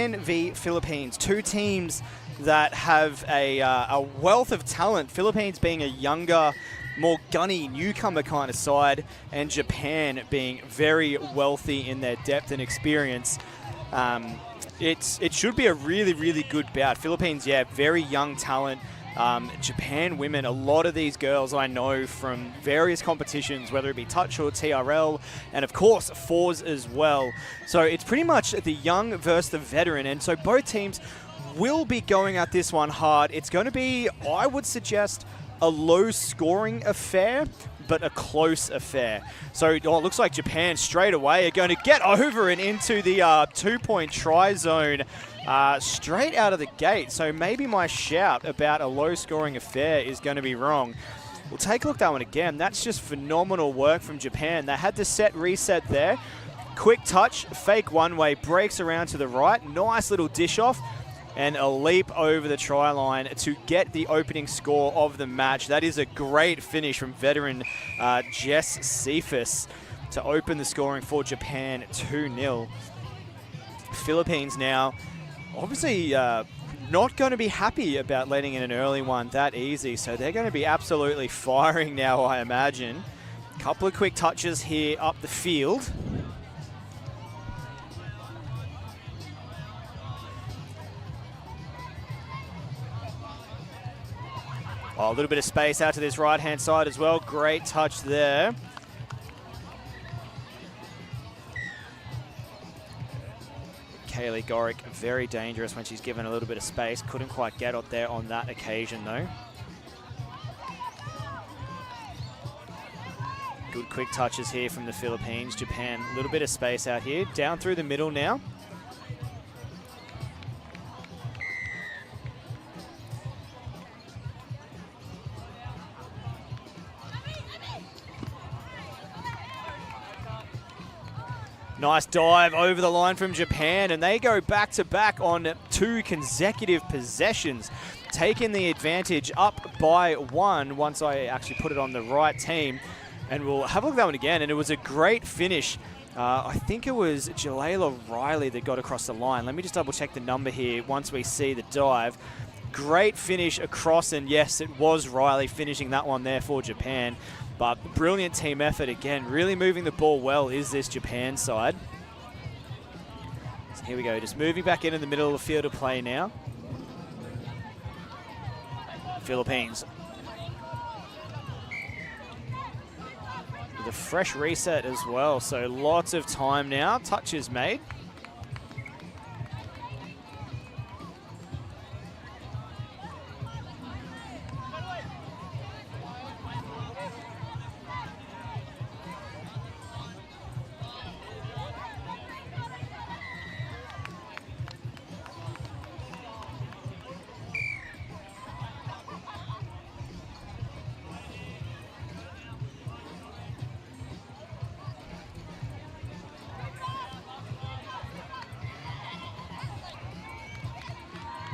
Japan v Philippines, two teams that have a wealth of talent. Philippines being a younger, more gunny newcomer kind of side, and Japan being very wealthy in their depth and experience. It should be a really, really good bout. Philippines, yeah, very young talent. Japan women, a lot of these girls I know from various competitions, whether it be touch or TRL, and of course fours as well. So it's pretty much the young versus the veteran, and so both teams will be going at this one hard. It's going to be, I would suggest, a low-scoring affair, but a close affair. So it looks like Japan straight away are going to get over and into the two-point try zone straight out of the gate. So maybe my shout about a low-scoring affair is going to be wrong. We'll take a look at that one again. That's just phenomenal work from Japan. They had the set reset there. Quick touch, fake one-way, breaks around to the right. Nice little dish off. And a leap over the try line to get the opening score of the match. That is a great finish from veteran Jess Cephas to open the scoring for Japan 2-0. Philippines now obviously not going to be happy about letting in an early one that easy. So they're going to be absolutely firing now, I imagine. Couple of quick touches here up the field. Oh, a little bit of space out to this right-hand side as well. Great touch there. Kaylee Gorick, very dangerous when she's given a little bit of space. Couldn't quite get up there on that occasion, though. Good quick touches here from the Philippines. Japan, a little bit of space out here. Down through the middle now. Nice dive over the line from Japan, and they go back-to-back on two consecutive possessions, taking the advantage up by one once I actually put it on the right team. And we'll have a look at that one again, and it was a great finish. I think it was Jalayla Riley that got across the line. Let me just double-check the number here once we see the dive. Great finish across, and yes, it was Riley finishing that one there for Japan. But brilliant team effort again. Really moving the ball well is this Japan side. So here we go, just moving back into the middle of the field of play now. Philippines. With a fresh reset as well, so lots of time now. Touches made.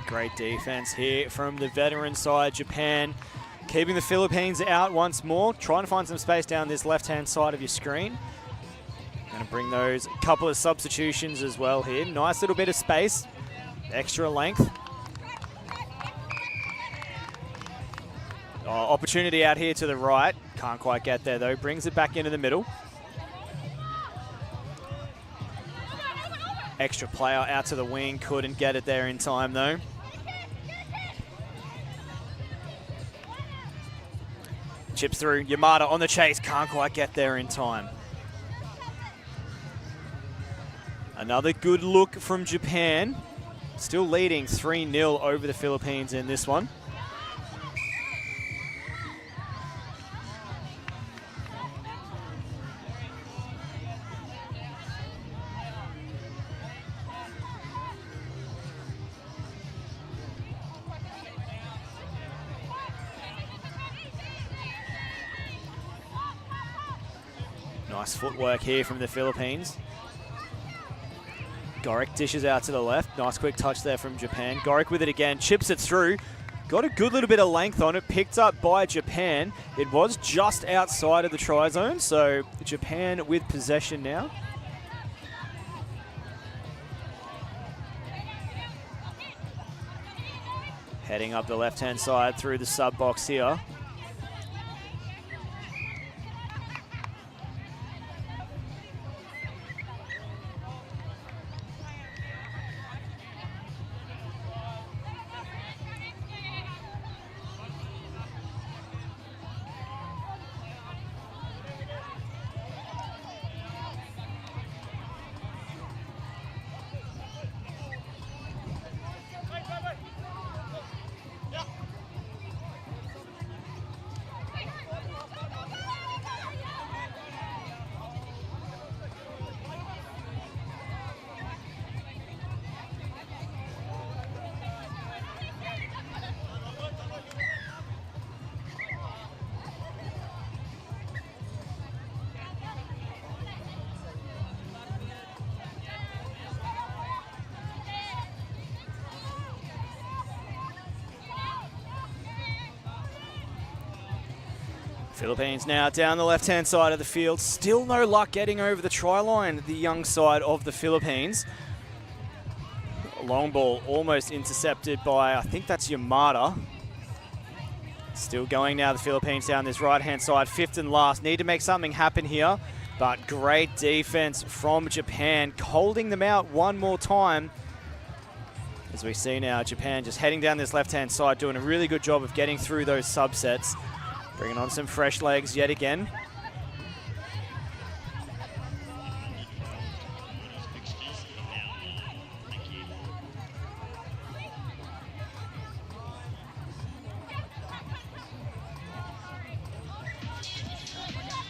Great defense here from the veteran side. Japan keeping the Philippines out once more, trying to find some space down this left-hand side of your screen. Going to bring those couple of substitutions as well here. Nice little bit of space, extra length. Oh, opportunity out here to the right. Can't quite get there though. Brings it back into the middle. Extra player out to the wing. Couldn't get it there in time though. Chips through. Yamada on the chase. Can't quite get there in time. Another good look from Japan. Still leading 3-0 over the Philippines in this one. Nice footwork here from the Philippines. Gorick dishes out to the left. Nice quick touch there from Japan. Gorick with it again, chips it through. Got a good little bit of length on it, picked up by Japan. It was just outside of the try zone, so Japan with possession now. Heading up the left-hand side through the sub box here. Philippines now down the left-hand side of the field. Still no luck getting over the try line, the young side of the Philippines. Long ball almost intercepted by, I think that's Yamada. Still going now, the Philippines down this right-hand side, fifth and last. Need to make something happen here, but great defense from Japan, holding them out one more time. As we see now, Japan just heading down this left-hand side, doing a really good job of getting through those subsets. Bringing on some fresh legs yet again.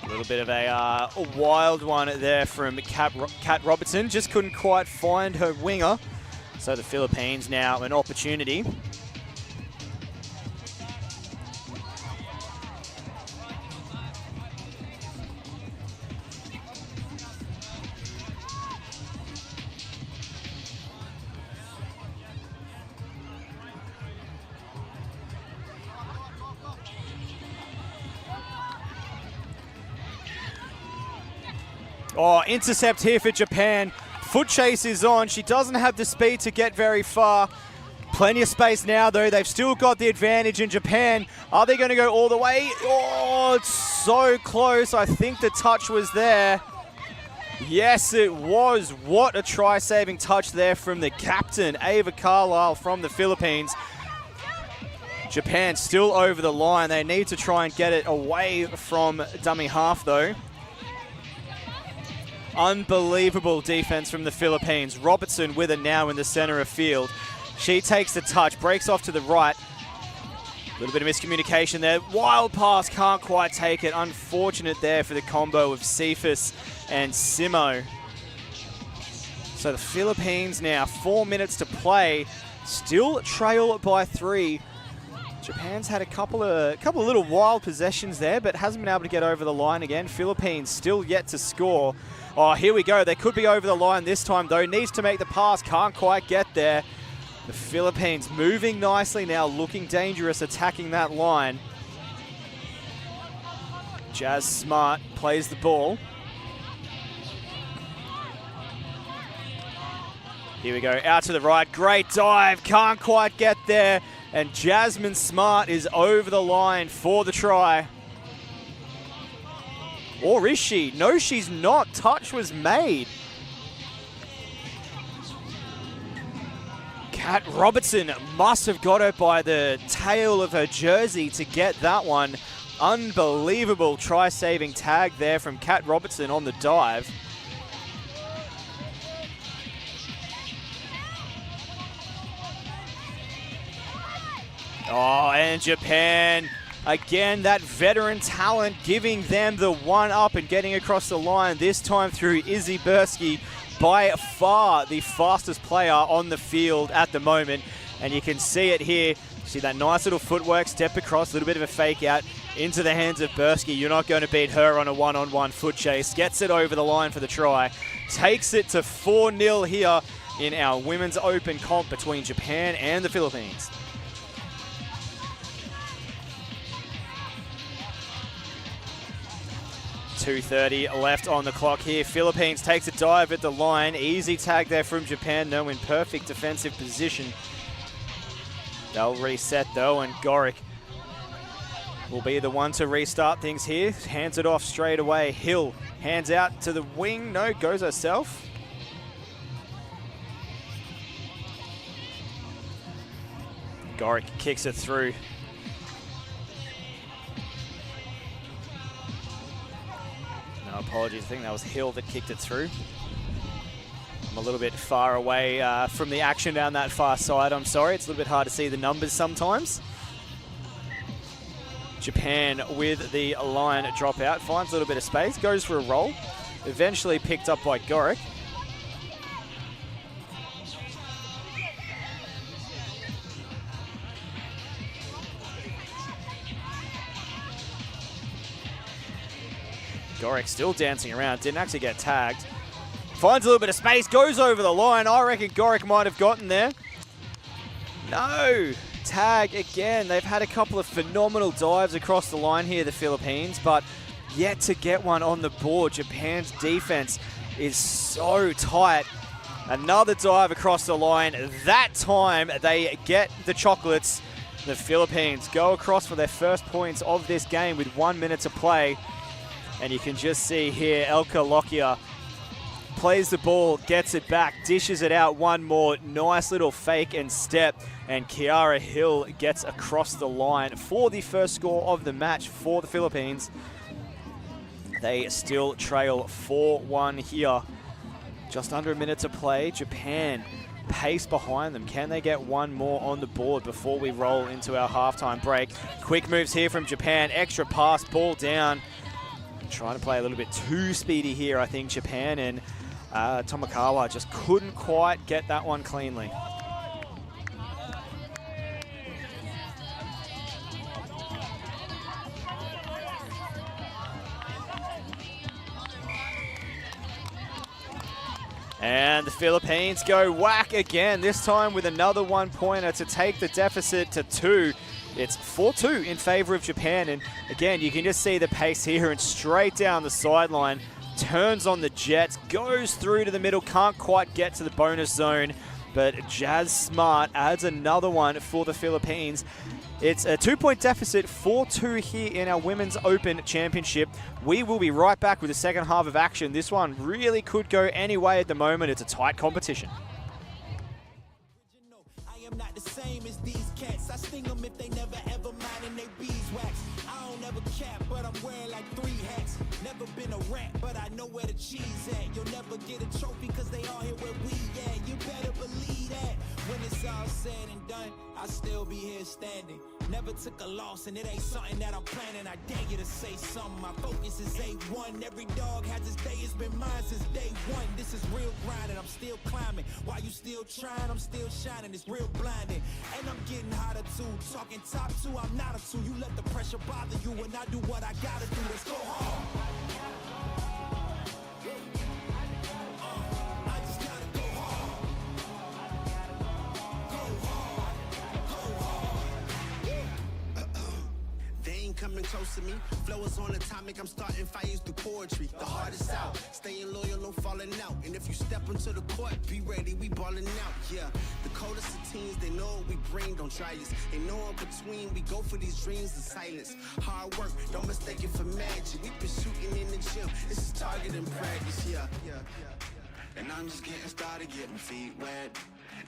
A little bit of a wild one there from Kat Robertson. Just couldn't quite find her winger. So the Philippines now an opportunity. Oh, intercept here for Japan. Foot chase is on. She doesn't have the speed to get very far. Plenty of space now, though. They've still got the advantage in Japan. Are they going to go all the way? Oh, it's so close. I think the touch was there. Yes, it was. What a try-saving touch there from the captain, Ava Carlisle from the Philippines. Japan still over the line. They need to try and get it away from dummy half, though. Unbelievable defense from the Philippines. Robertson with it now in the center of field. She takes the touch, breaks off to the right. A little bit of miscommunication there. Wild pass, can't quite take it. Unfortunate there for the combo of Cephas and Simo. So the Philippines now, 4 minutes to play. Still trail by 3. Japan's had a couple of little wild possessions there, but hasn't been able to get over the line again. Philippines still yet to score. Oh, here we go. They could be over the line this time, though. Needs to make the pass. Can't quite get there. The Philippines moving nicely now, looking dangerous, attacking that line. Jazz Smart plays the ball. Here we go. Out to the right. Great dive. Can't quite get there. And Jasmine Smart is over the line for the try. Or is she? No, she's not. Touch was made. Kat Robertson must have got her by the tail of her jersey to get that one. Unbelievable try-saving tag there from Kat Robertson on the dive. Oh, and Japan, again, that veteran talent giving them the one-up and getting across the line, this time through Izzy Bursky, by far the fastest player on the field at the moment. And you can see it here. See that nice little footwork, step across, a little bit of a fake out into the hands of Bursky. You're not going to beat her on a one-on-one foot chase. Gets it over the line for the try. Takes it to 4-0 here in our Women's Open comp between Japan and the Philippines. 2:30 left on the clock here. Philippines takes a dive at the line. Easy tag there from Japan, though, in perfect defensive position. They'll reset though, and Gorick will be the one to restart things here. Hands it off straight away. Hill hands out to the wing. No, goes herself. Gorick kicks it through. No apologies, I think that was Hill that kicked it through. I'm a little bit far away from the action down that far side, I'm sorry. It's a little bit hard to see the numbers sometimes. Japan with the line dropout, finds a little bit of space, goes for a roll. Eventually picked up by Gorick. Gorick still dancing around, didn't actually get tagged. Finds a little bit of space, goes over the line. I reckon Gorick might have gotten there. No, tag again. They've had a couple of phenomenal dives across the line here, the Philippines, but yet to get one on the board. Japan's defense is so tight. Another dive across the line. That time they get the chocolates. The Philippines go across for their first points of this game with 1 minute to play. And you can just see here, Elka Lockyer plays the ball, gets it back, dishes it out one more. Nice little fake and step. And Kiara Hill gets across the line for the first score of the match for the Philippines. They still trail 4-1 here. Just under a minute to play. Japan pace behind them. Can they get one more on the board before we roll into our halftime break? Quick moves here from Japan. Extra pass, ball down. Trying to play a little bit too speedy here, I think, Japan, and Tomokawa just couldn't quite get that one cleanly. And the Philippines go whack again, this time with another 1-pointer to take the deficit to 2. It's 4-2 in favor of Japan, and again, you can just see the pace here, and straight down the sideline, turns on the Jets, goes through to the middle, can't quite get to the bonus zone, but Jazz Smart adds another one for the Philippines. It's a 2-point deficit, 4-2 here in our Women's Open Championship. We will be right back with the second half of action. This one really could go any way at the moment. It's a tight competition. I am not the same as these cats. I sting them if they never ever mind and they beeswax. I don't ever cap, but I'm wearing like 3 hats. Never been a rat, but I know where the cheese at. You'll never get a trophy cause they all here where we at. You better believe that. When it's all said and done, I'll still be here standing. Never took a loss and it ain't something that I'm planning. I dare you to say something. My focus is A1. Every dog has his day. It's been mine since day one. This is real grinding. I'm still climbing. While you still trying, I'm still shining. It's real blinding. And I'm getting hotter too. Talking top 2, I'm not a 2. You let the pressure bother you and I do what I gotta do. Let's go hard. Coming close to me, flow is on atomic. I'm starting fires through poetry. The hardest out, staying loyal, no falling out. And if you step into the court, be ready, we balling out. Yeah, the coldest of teens, they know what we bring. Don't try us. Ain't no in between. We go for these dreams in silence. Hard work, don't mistake it for magic. We been shooting in the gym. This is target and practice. Yeah. And I'm just getting started, getting feet wet.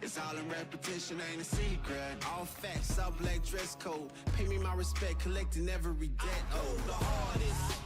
It's all in repetition, ain't a secret. All facts, all black dress code. Pay me my respect, collecting every debt. Oh, the hardest.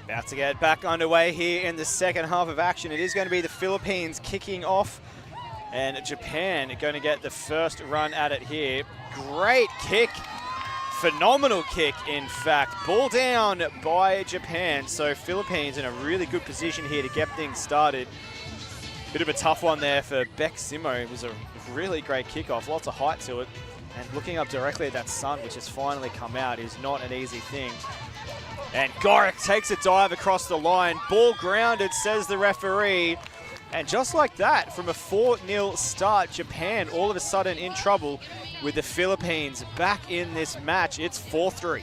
About to get back underway here in the second half of action. It is going to be the Philippines kicking off, and Japan going to get the first run at it here. Great kick phenomenal kick, in fact. Ball down by Japan. So Philippines in a really good position here to get things started. Bit of a tough one there for Beck Simo. It was a really great kickoff, lots of height to it. And looking up directly at that sun, which has finally come out, is not an easy thing. And Gorick takes a dive across the line. Ball grounded, says the referee. And just like that, from a 4-0 start, Japan all of a sudden in trouble with the Philippines back in this match. It's 4-3.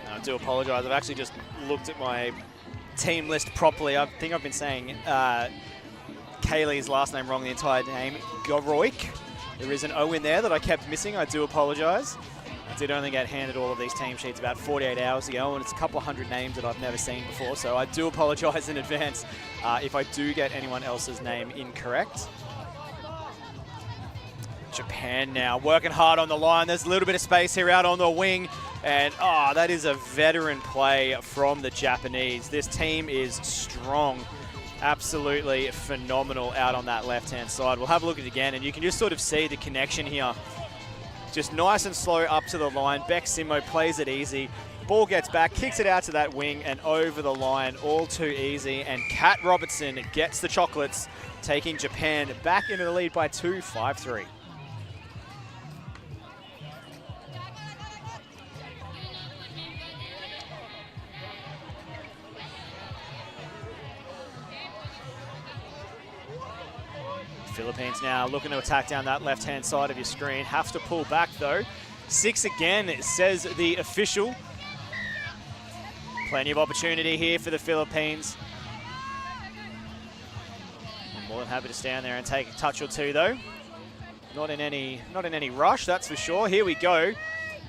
I do apologise. I've actually just looked at my team list properly. I think I've been saying Kaylee's last name wrong the entire name. Goroik. There is an O in there that I kept missing. I do apologise. I did only get handed all of these team sheets about 48 hours ago, and it's a couple of hundred names that I've never seen before, so I do apologise in advance if I do get anyone else's name incorrect. Japan now working hard on the line. There's a little bit of space here out on the wing. And, that is a veteran play from the Japanese. This team is strong. Absolutely phenomenal out on that left-hand side. We'll have a look at it again, and you can just sort of see the connection here. Just nice and slow up to the line. Beck Simo plays it easy. Ball gets back, kicks it out to that wing and over the line. All too easy. And Kat Robertson gets the chocolates, taking Japan back into the lead by 2, 5-3. Philippines now looking to attack down that left-hand side of your screen. Have to pull back, though. 6 again, says the official. Plenty of opportunity here for the Philippines. I'm more than happy to stand there and take a touch or two, though. Not in any rush, that's for sure. Here we go.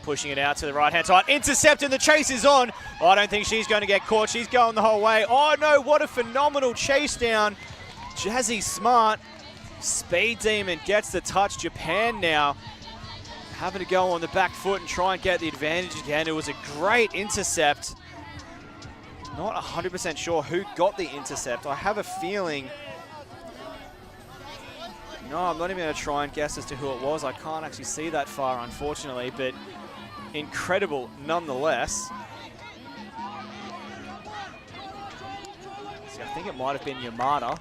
Pushing it out to the right-hand side. Intercept, and the chase is on. I don't think she's going to get caught. She's going the whole way. Oh, no, what a phenomenal chase down. Jazzy Smart. Speed Demon gets the touch. Japan now having to go on the back foot and try and get the advantage again. It was a great intercept. Not 100% sure who got the intercept. I have a feeling... No, I'm not even going to try and guess as to who it was. I can't actually see that far, unfortunately, but incredible nonetheless. See, I think it might have been Yamada.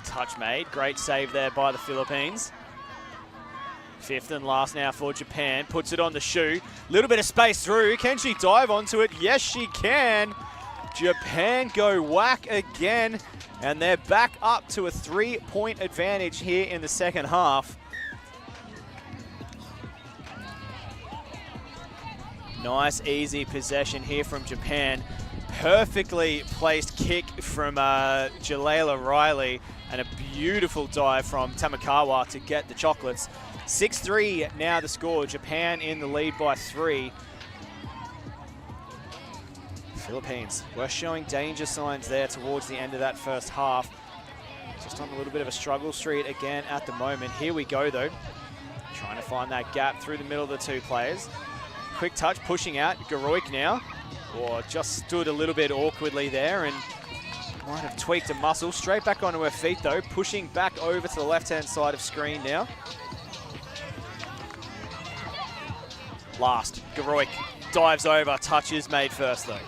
Touch made. Great save there by the Philippines. 5th and last now for Japan. Puts it on the shoe. Little bit of space through. Can she dive onto it? Yes, she can. Japan go whack again. And they're back up to a 3-point advantage here in the second half. Nice, easy possession here from Japan. Perfectly placed kick from Jalayla Riley. And a beautiful dive from Tamakawa to get the chocolates. 6-3 now the score. Japan in the lead by 3. Philippines were showing danger signs there towards the end of that first half. Just on a little bit of a struggle street again at the moment. Here we go, though. Trying to find that gap through the middle of the two players. Quick touch, pushing out. Garoik now. Or just stood a little bit awkwardly there and might have tweaked a muscle. Straight back onto her feet, though. Pushing back over to the left-hand side of screen now. Last, Garoik dives over. Touch is made first, though.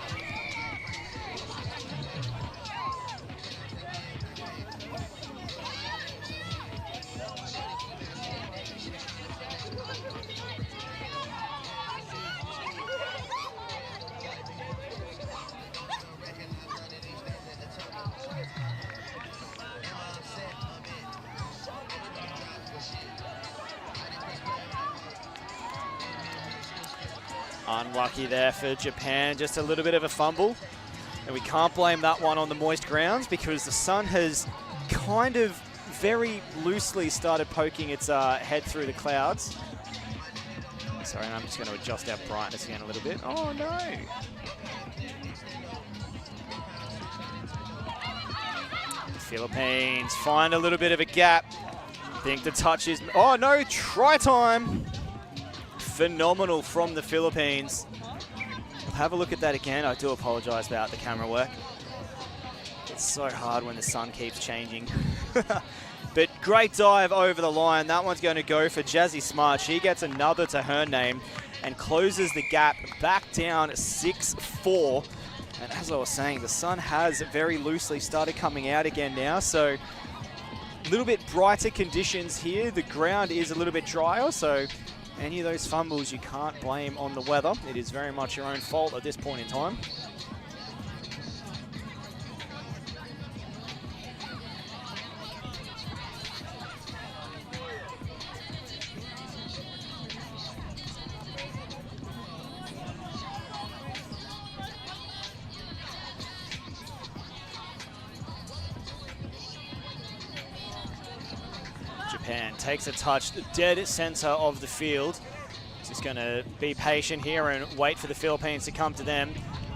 Unlucky there for Japan, just a little bit of a fumble. And we can't blame that one on the moist grounds because the sun has kind of very loosely started poking its head through the clouds. Sorry, I'm just going to adjust our brightness again a little bit. Oh, no. The Philippines find a little bit of a gap. Think the touch is... Oh, no, try time. Phenomenal from the Philippines. We'll have a look at that again. I do apologize about the camera work. It's so hard when the sun keeps changing. But great dive over the line. That one's going to go for Jazzy Smart. She gets another to her name and closes the gap back down 6-4. And as I was saying, the sun has very loosely started coming out again now. So a little bit brighter conditions here. The ground is a little bit drier. So any of those fumbles you can't blame on the weather. It is very much your own fault at this point in time. Japan takes a touch, dead center of the field. Just going to be patient here and wait for the Philippines to come to them.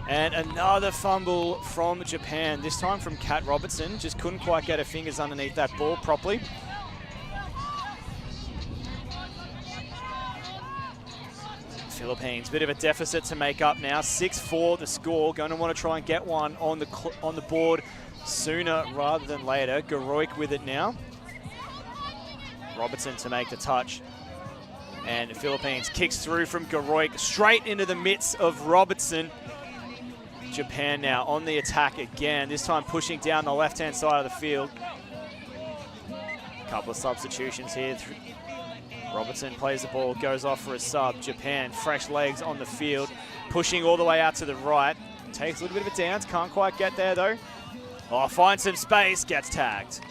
And another fumble from Japan, this time from Kat Robertson. Just couldn't quite get her fingers underneath that ball properly. Philippines, bit of a deficit to make up now. 6-4 the score. Going to want to try and get one on the board sooner rather than later. Garoik with it now. Robertson to make the touch. And the Philippines kicks through from Garoik straight into the midst of Robertson. Japan now on the attack again, this time pushing down the left-hand side of the field. A couple of substitutions here. Robertson plays the ball, goes off for a sub. Japan, fresh legs on the field, pushing all the way out to the right. Takes a little bit of a dance, can't quite get there though. Oh, finds some space, gets tagged.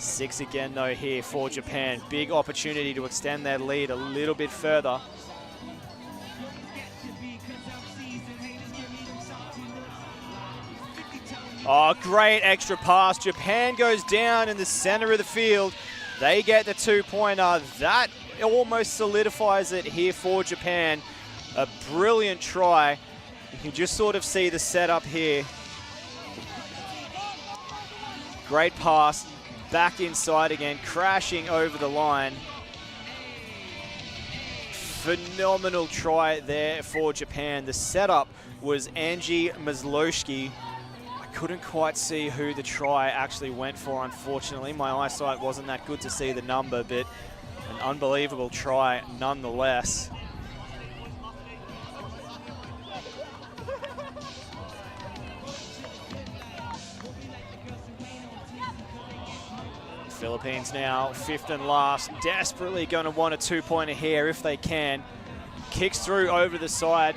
6 again though here for Japan. Big opportunity to extend their lead a little bit further. Oh, great extra pass. Japan goes down in the center of the field. They get the 2-pointer. That almost solidifies it here for Japan. A brilliant try. You can just sort of see the setup here. Great pass. Back inside again, crashing over the line. Phenomenal try there for Japan. The setup was Angie Masloshki. I couldn't quite see who the try actually went for, unfortunately. My eyesight wasn't that good to see the number, but an unbelievable try nonetheless. Philippines now 5th and last, desperately going to want a 2-pointer here if they can. Kicks through over the side.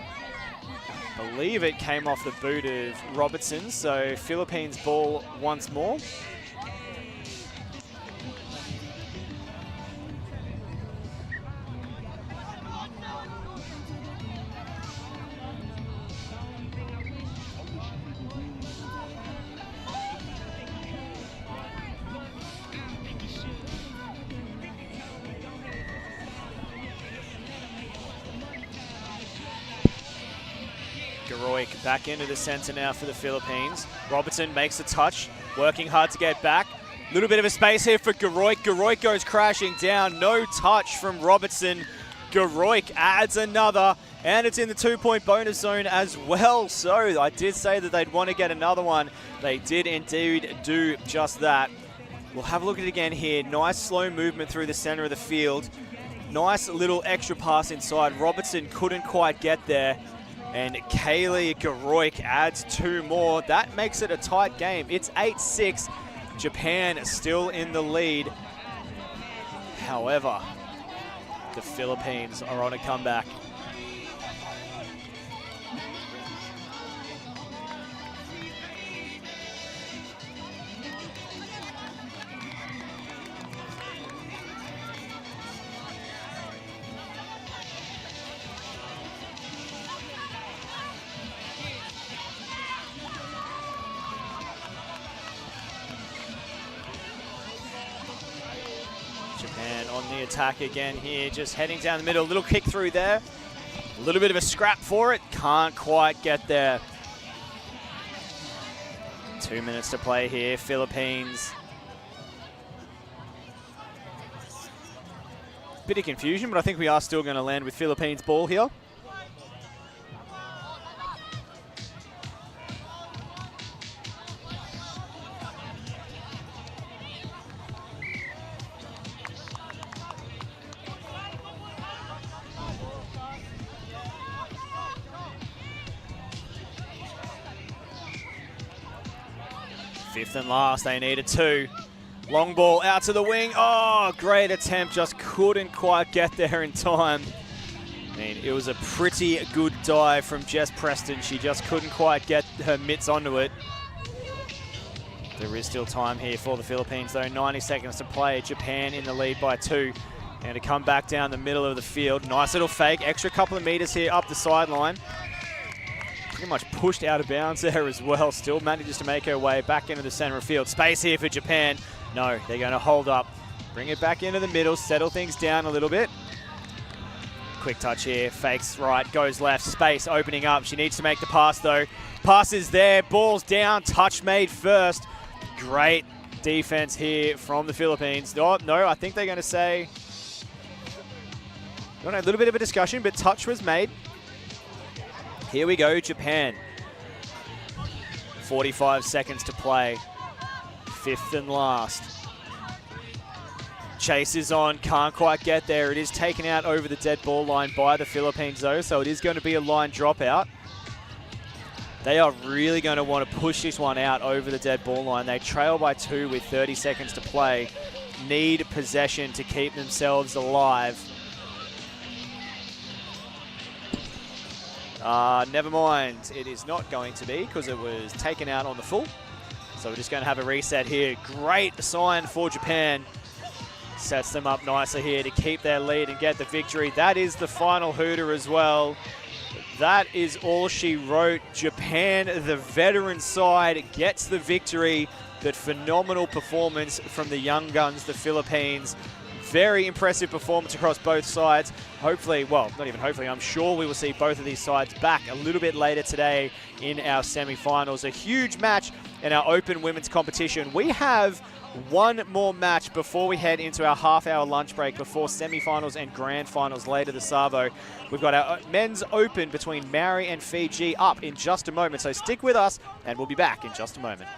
I believe it came off the boot of Robertson, so Philippines ball once more. Garoik back into the center now for the Philippines. Robertson makes a touch, working hard to get back. Little bit of a space here for Garoik. Garoik goes crashing down. No touch from Robertson. Garoik adds another, and it's in the 2-point bonus zone as well. So I did say that they'd want to get another one. They did indeed do just that. We'll have a look at it again here. Nice slow movement through the center of the field. Nice little extra pass inside. Robertson couldn't quite get there. And Kaylee Garoik adds 2 more. That makes it a tight game. It's 8-6. Japan still in the lead. However, the Philippines are on a comeback. Japan on the attack again here, just heading down the middle. Little kick through there. A little bit of a scrap for it. Can't quite get there. 2 minutes to play here. Philippines. Bit of confusion, but I think we are still going to land with Philippines ball here. Fifth and last, they needed 2. Long ball out to the wing. Oh, great attempt, just couldn't quite get there in time. I mean, it was a pretty good dive from Jess Preston. She just couldn't quite get her mitts onto it. There is still time here for the Philippines, though. 90 seconds to play. Japan in the lead by 2. And to come back down the middle of the field. Nice little fake. Extra couple of meters here up the sideline. Pretty much pushed out of bounds there as well. Still manages to make her way back into the center of field. Space here for Japan. No, they're going to hold up. Bring it back into the middle. Settle things down a little bit. Quick touch here. Fakes right. Goes left. Space opening up. She needs to make the pass though. Pass is there. Ball's down. Touch made first. Great defense here from the Philippines. Oh, no, I think they're going to say... I don't know, a little bit of a discussion, but touch was made. Here we go, Japan. 45 seconds to play. Fifth and last. Chase is on, can't quite get there. It is taken out over the dead ball line by the Philippines though, so it is going to be a line dropout. They are really going to want to push this one out over the dead ball line. They trail by 2 with 30 seconds to play. Need possession to keep themselves alive. Never mind, it is not going to be because it was taken out on the full. So we're just going to have a reset here. Great sign for Japan. Sets them up nicely here to keep their lead and get the victory. That is the final hooter as well. That is all she wrote. Japan, the veteran side, gets the victory. But phenomenal performance from the young guns, the Philippines. Very impressive performance across both sides. Hopefully, well, not even hopefully, I'm sure we will see both of these sides back a little bit later today in our semi-finals. A huge match in our open women's competition. We have one more match before we head into our half-hour lunch break before semi-finals and grand finals later this Savo. We've got our men's open between Maori and Fiji up in just a moment. So stick with us and we'll be back in just a moment.